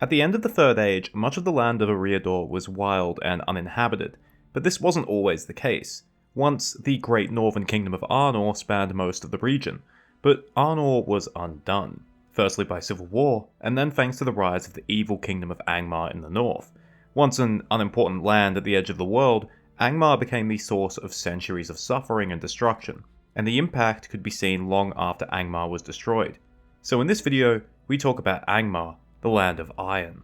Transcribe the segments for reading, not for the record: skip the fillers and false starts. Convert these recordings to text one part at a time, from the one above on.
At the end of the Third Age, much of the land of Eriador was wild and uninhabited, but this wasn't always the case. Once, the great northern kingdom of Arnor spanned most of the region, but Arnor was undone, firstly by civil war, and then thanks to the rise of the evil kingdom of Angmar in the north. Once an unimportant land at the edge of the world, Angmar became the source of centuries of suffering and destruction, and the impact could be seen long after Angmar was destroyed. So in this video, we talk about Angmar, the land of iron.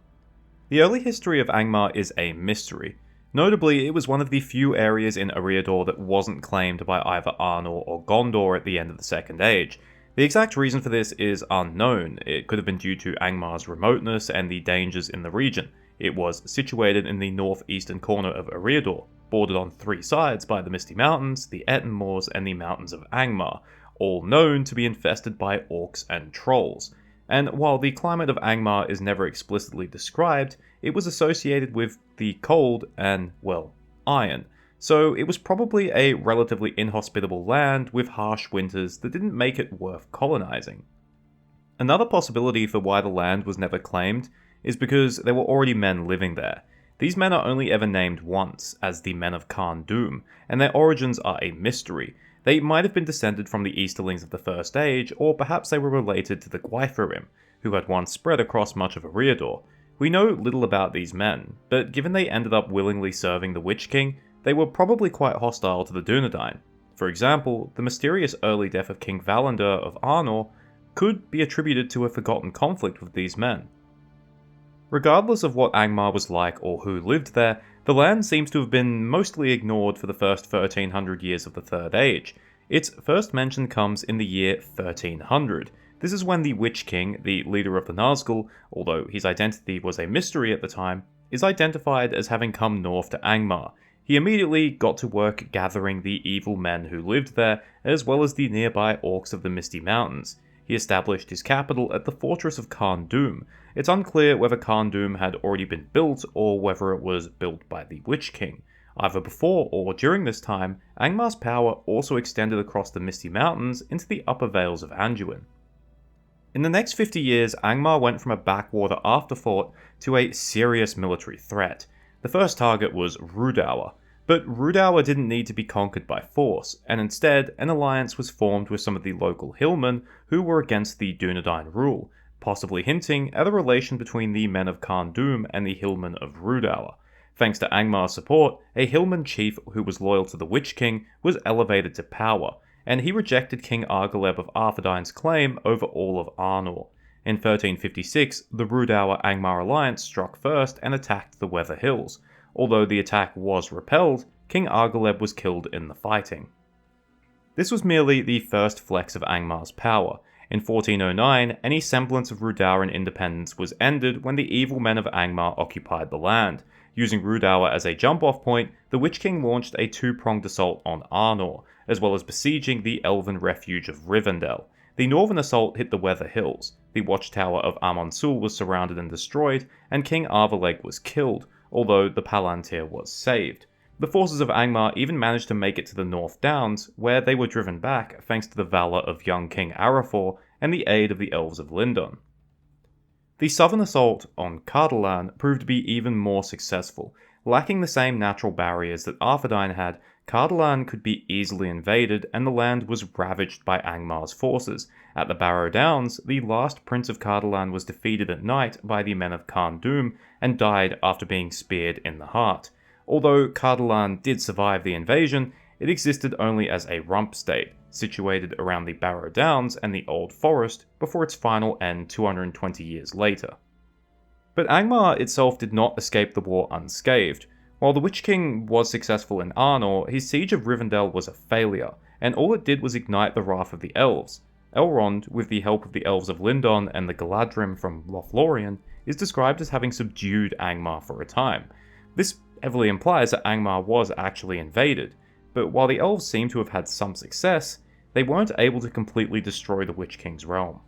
The early history of Angmar is a mystery. Notably, it was one of the few areas in Eriador that wasn't claimed by either Arnor or Gondor at the end of the Second Age. The exact reason for this is unknown. It could have been due to Angmar's remoteness and the dangers in the region. It was situated in the northeastern corner of Eriador, bordered on three sides by the Misty Mountains, the Etten Moors, and the Mountains of Angmar, all known to be infested by orcs and trolls. And while the climate of Angmar is never explicitly described, it was associated with the cold and, well, iron. So it was probably a relatively inhospitable land with harsh winters that didn't make it worth colonizing. Another possibility for why the land was never claimed is because there were already men living there. These men are only ever named once, as the Men of Khan Dûm, and their origins are a mystery. They might have been descended from the Easterlings of the First Age, or perhaps they were related to the Gwytherim, who had once spread across much of Eriador. We know little about these men, but given they ended up willingly serving the Witch King, they were probably quite hostile to the Dunedain. For example, the mysterious early death of King Valander of Arnor could be attributed to a forgotten conflict with these men. Regardless of what Angmar was like or who lived there, the land seems to have been mostly ignored for the first 1300 years of the Third Age. Its first mention comes in the year 1300. This is when the Witch King, the leader of the Nazgul, although his identity was a mystery at the time, is identified as having come north to Angmar. He immediately got to work gathering the evil men who lived there, as well as the nearby orcs of the Misty Mountains. He established his capital at the fortress of Khan Dûm. It's unclear whether Khan Dûm had already been built or whether it was built by the Witch King. Either before or during this time, Angmar's power also extended across the Misty Mountains into the upper vales of Anduin. In the next 50 years, Angmar went from a backwater afterthought to a serious military threat. The first target was Rhudaur, but Rhudaur didn't need to be conquered by force, and instead an alliance was formed with some of the local hillmen who were against the Dunedain rule, possibly hinting at a relation between the Men of Khan Dûm and the hillmen of Rhudaur. Thanks to Angmar's support, a hillman chief who was loyal to the Witch King was elevated to power, and he rejected King Argaleb of Arthedain's claim over all of Arnor. In 1356, the Rhudaur-Angmar alliance struck first and attacked the Weather Hills. Although the attack was repelled, King Argaleb was killed in the fighting. This was merely the first flex of Angmar's power. In 1409, any semblance of Rhudauran independence was ended when the evil men of Angmar occupied the land. Using Rhudaur as a jump-off point, the Witch King launched a two-pronged assault on Arnor, as well as besieging the elven refuge of Rivendell. The northern assault hit the Weather Hills. The watchtower of Amonsul was surrounded and destroyed, and King Arveleg was killed, although the Palantir was saved. The forces of Angmar even managed to make it to the North Downs, where they were driven back thanks to the valour of young King Arathor and the aid of the Elves of Lindon. The southern assault on Cardolan proved to be even more successful. Lacking the same natural barriers that Arthedain had, Cardolan could be easily invaded and the land was ravaged by Angmar's forces. At the Barrow Downs, the last prince of Cardolan was defeated at night by the men of Khan Dûm and died after being speared in the heart. Although Cardolan did survive the invasion, it existed only as a rump state, situated around the Barrow Downs and the Old Forest before its final end 220 years later. But Angmar itself did not escape the war unscathed. While the Witch King was successful in Arnor, his siege of Rivendell was a failure, and all it did was ignite the wrath of the elves. Elrond, with the help of the Elves of Lindon and the Galadrim from Lothlorien, is described as having subdued Angmar for a time. This heavily implies that Angmar was actually invaded, but while the elves seem to have had some success, they weren't able to completely destroy the Witch King's realm.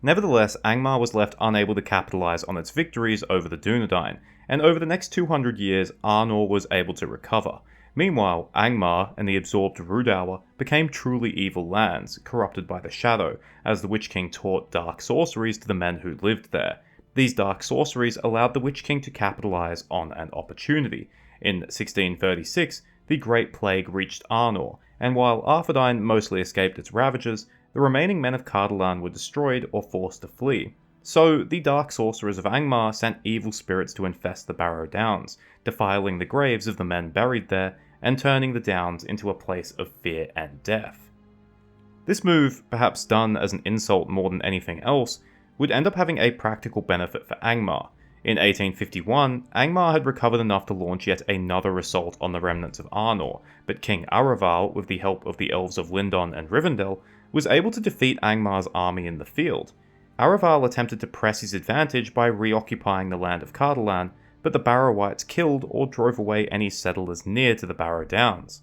Nevertheless, Angmar was left unable to capitalize on its victories over the Dunedain, and over the next 200 years, Arnor was able to recover. Meanwhile, Angmar and the absorbed Rhudaur became truly evil lands, corrupted by the Shadow, as the Witch King taught dark sorceries to the men who lived there. These dark sorceries allowed the Witch King to capitalize on an opportunity. In 1636, the Great Plague reached Arnor, and while Arthedain mostly escaped its ravages, the remaining men of Cardolan were destroyed or forced to flee. So, the dark sorcerers of Angmar sent evil spirits to infest the Barrow Downs, defiling the graves of the men buried there, and turning the Downs into a place of fear and death. This move, perhaps done as an insult more than anything else, would end up having a practical benefit for Angmar. In 1851, Angmar had recovered enough to launch yet another assault on the remnants of Arnor, but King Araval, with the help of the elves of Lindon and Rivendell, was able to defeat Angmar's army in the field. Araval attempted to press his advantage by reoccupying the land of Cardolan, but the Barrowites killed or drove away any settlers near to the Barrow Downs.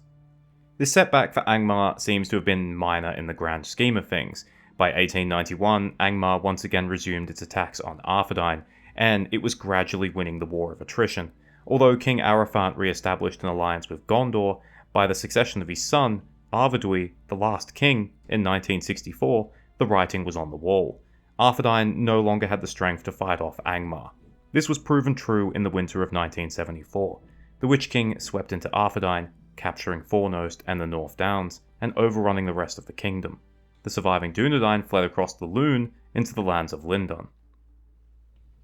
This setback for Angmar seems to have been minor in the grand scheme of things. By 1891, Angmar once again resumed its attacks on Arthedain, and it was gradually winning the War of Attrition. Although King Araphant re-established an alliance with Gondor, by the succession of his son, Arvedui, the last king, in 1964, the writing was on the wall. Arthedain no longer had the strength to fight off Angmar. This was proven true in the winter of 1974. The Witch King swept into Arthedain, capturing Fornost and the North Downs, and overrunning the rest of the kingdom. The surviving Dunedain fled across the Lune into the lands of Lindon.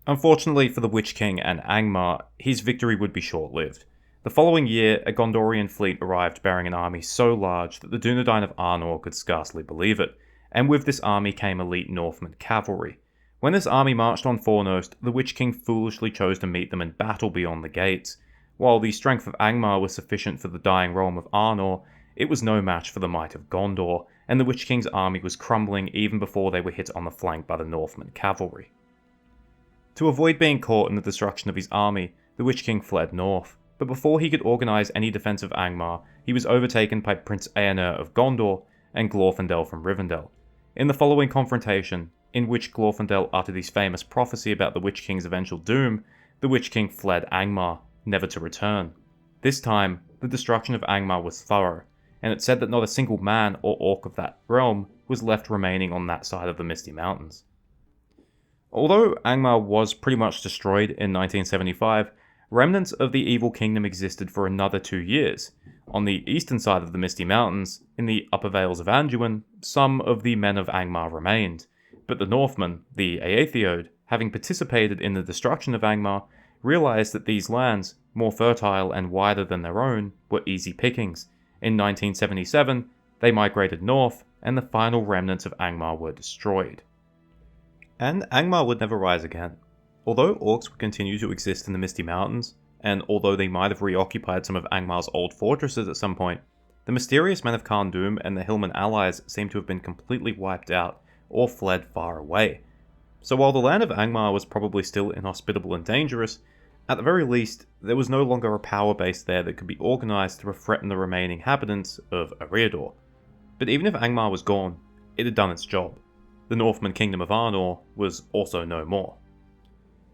Unfortunately for the Witch King and Angmar, his victory would be short-lived. The following year, a Gondorian fleet arrived bearing an army so large that the Dunedain of Arnor could scarcely believe it, and with this army came elite Northman cavalry. When this army marched on Fornost, the Witch King foolishly chose to meet them in battle beyond the gates. While the strength of Angmar was sufficient for the dying realm of Arnor, it was no match for the might of Gondor, and the Witch King's army was crumbling even before they were hit on the flank by the Northman cavalry. To avoid being caught in the destruction of his army, the Witch King fled north, but before he could organise any defence of Angmar, he was overtaken by Prince Eomer of Gondor and Glorfindel from Rivendell. In the following confrontation, in which Glorfindel uttered his famous prophecy about the Witch King's eventual doom, the Witch King fled Angmar, never to return. This time, the destruction of Angmar was thorough, and it said that not a single man or orc of that realm was left remaining on that side of the Misty Mountains. Although Angmar was pretty much destroyed in 1975, remnants of the evil kingdom existed for another 2 years. On the eastern side of the Misty Mountains, in the upper vales of Anduin, some of the men of Angmar remained, but the Northmen, the Aethiod, having participated in the destruction of Angmar, realized that these lands, more fertile and wider than their own, were easy pickings. In 1977, they migrated north, and the final remnants of Angmar were destroyed. And Angmar would never rise again. Although orcs would continue to exist in the Misty Mountains, and although they might have reoccupied some of Angmar's old fortresses at some point, the mysterious men of Khand Dûm and the Hillman allies seem to have been completely wiped out, or fled far away. So while the land of Angmar was probably still inhospitable and dangerous, at the very least, there was no longer a power base there that could be organised to threaten the remaining inhabitants of Eriador. But even if Angmar was gone, it had done its job. The Northman Kingdom of Arnor was also no more.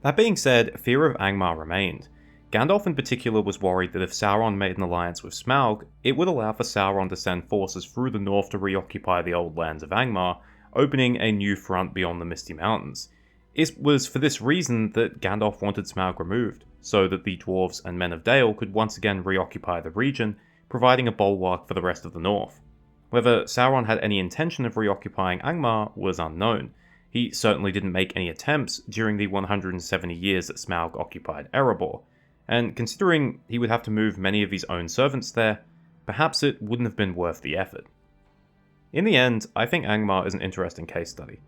That being said, fear of Angmar remained. Gandalf in particular was worried that if Sauron made an alliance with Smaug, it would allow for Sauron to send forces through the north to reoccupy the old lands of Angmar, opening a new front beyond the Misty Mountains. It was for this reason that Gandalf wanted Smaug removed, so that the dwarves and men of Dale could once again reoccupy the region, providing a bulwark for the rest of the north. Whether Sauron had any intention of reoccupying Angmar was unknown. He certainly didn't make any attempts during the 170 years that Smaug occupied Erebor, and considering he would have to move many of his own servants there, perhaps it wouldn't have been worth the effort. In the end, I think Angmar is an interesting case study.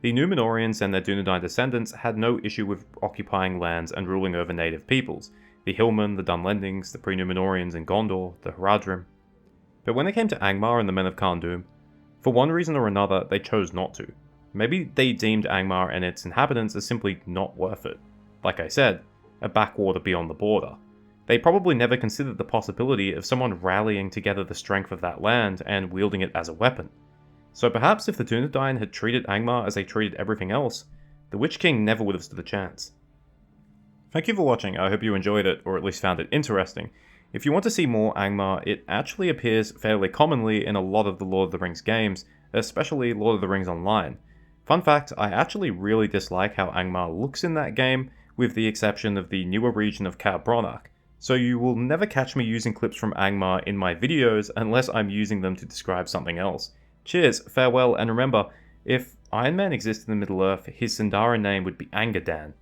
The Númenóreans and their Dunedain descendants had no issue with occupying lands and ruling over native peoples, the Hillmen, the Dunlendings, the Pre-Númenóreans in Gondor, the Haradrim. But when it came to Angmar and the men of Khand Dûm, for one reason or another they chose not to. Maybe they deemed Angmar and its inhabitants as simply not worth it. Like I said, a backwater beyond the border. They probably never considered the possibility of someone rallying together the strength of that land and wielding it as a weapon. So perhaps if the Dunedain had treated Angmar as they treated everything else, the Witch King never would have stood a chance. Thank you for watching, I hope you enjoyed it, or at least found it interesting. If you want to see more Angmar, it actually appears fairly commonly in a lot of the Lord of the Rings games, especially Lord of the Rings Online. Fun fact, I actually really dislike how Angmar looks in that game, with the exception of the newer region of Khar Bronach. So you will never catch me using clips from Angmar in my videos unless I'm using them to describe something else. Cheers, farewell, and remember, if Iron Man existed in Middle-earth, his Sindarin name would be Angerdan.